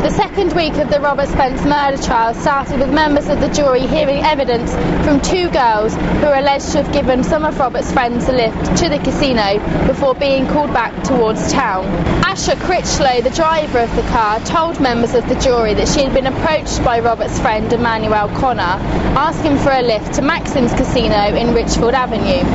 The second week of the Robert Spence murder trial started with members of the jury hearing evidence from two girls who are alleged to have given some of Robert's friends a lift to the casino before being called back towards town. Asher Critchlow, the driver of the car, told members of the jury that she had been approached by Robert's friend Emmanuel Connor asking for a lift to Maxim's Casino in Richfield Avenue.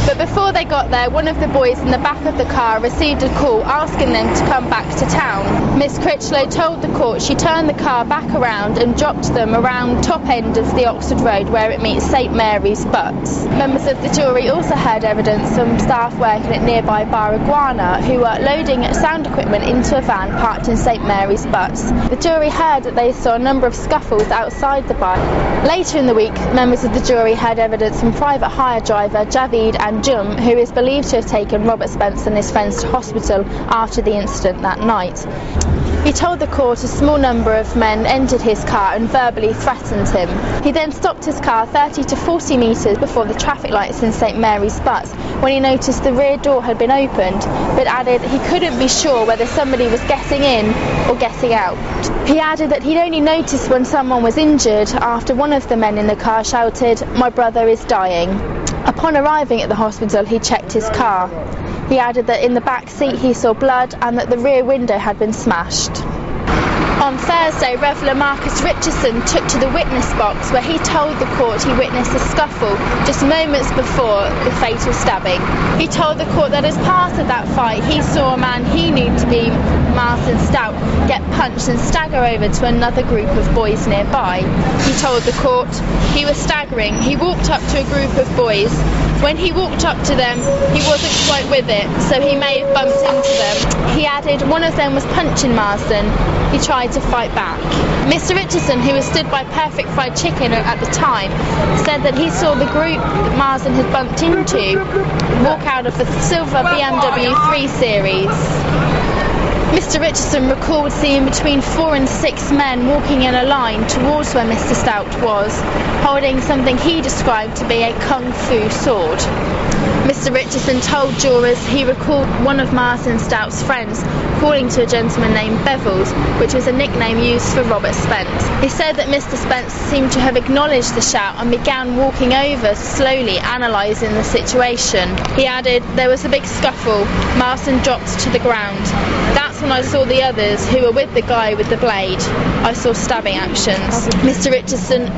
But before they got there, one of the boys in the back of the car received a call asking them to come back to town. Miss Critchlow told the court she turned the car back around and dropped them around top end of the Oxford Road where it meets St Mary's Butts. Members of the jury also heard evidence from staff working at nearby Bar Iguana who were loading sound equipment into a van parked in St Mary's Butts. The jury heard that they saw a number of scuffles outside the bar. Later in the week, members of the jury heard evidence from private hire driver Javid and Jum, who is believed to have taken Robert Spence and his friends to hospital after the incident that night. He told the court a small number of men entered his car and verbally threatened him. He then stopped his car 30 to 40 metres before the traffic lights in St Mary's Butts when he noticed the rear door had been opened, but added he couldn't be sure whether somebody was getting in or getting out. He added that he'd only noticed when someone was injured after one of the men in the car shouted, "My brother is dying." Upon arriving at the hospital, he checked his car. He added that in the back seat he saw blood and that the rear window had been smashed. On Thursday, Reveller Marcus Richardson took to the witness box where he told the court he witnessed a scuffle just moments before the fatal stabbing. He told the court that as part of that fight he saw a man he knew to be Martin Stout get punched and stagger over to another group of boys nearby. He told the court he was staggering. He walked up to a group of boys. When he walked up to them, he wasn't quite with it, so he may have bumped into them. He added one of them was punching Marsden. He tried to fight back. Mr. Richardson, who was stood by Perfect Fried Chicken at the time, said that he saw the group that Marsden had bumped into walk out of the silver BMW 3 Series. Mr. Richardson recalled seeing between 4 and 6 men walking in a line towards where Mr. Stout was, holding something he described to be a kung fu sword. Mr. Richardson told jurors he recalled one of Martin Stout's friends calling to a gentleman named Bevels, which was a nickname used for Robert Spence. He said that Mr. Spence seemed to have acknowledged the shout and began walking over slowly, analysing the situation. He added, "There was a big scuffle. Marsden dropped to the ground. That's when I saw the others who were with the guy with the blade. I saw stabbing actions." Mr. Richardson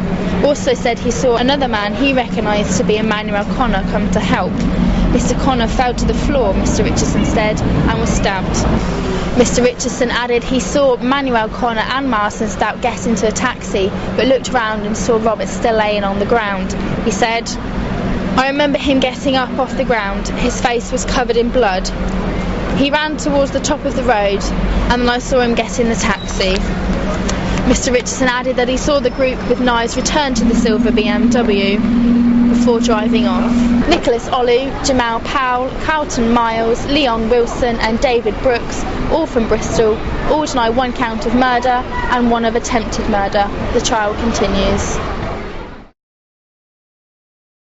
also said he saw another man he recognised to be Emmanuel Connor come to help. Mr. Connor fell to the floor, Mr. Richardson said, and was stabbed. Mr. Richardson added he saw Emmanuel Connor and Martin Stout get into a taxi, but looked round and saw Robert still laying on the ground. He said, "I remember him getting up off the ground. His face was covered in blood. He ran towards the top of the road, and then I saw him get in the taxi." Mr. Richardson added that he saw the group with knives return to the silver BMW before driving off. Nicholas Olu, Jamal Powell, Carlton Miles, Leon Wilson and David Brooks, all from Bristol, all deny one count of murder and one of attempted murder. The trial continues.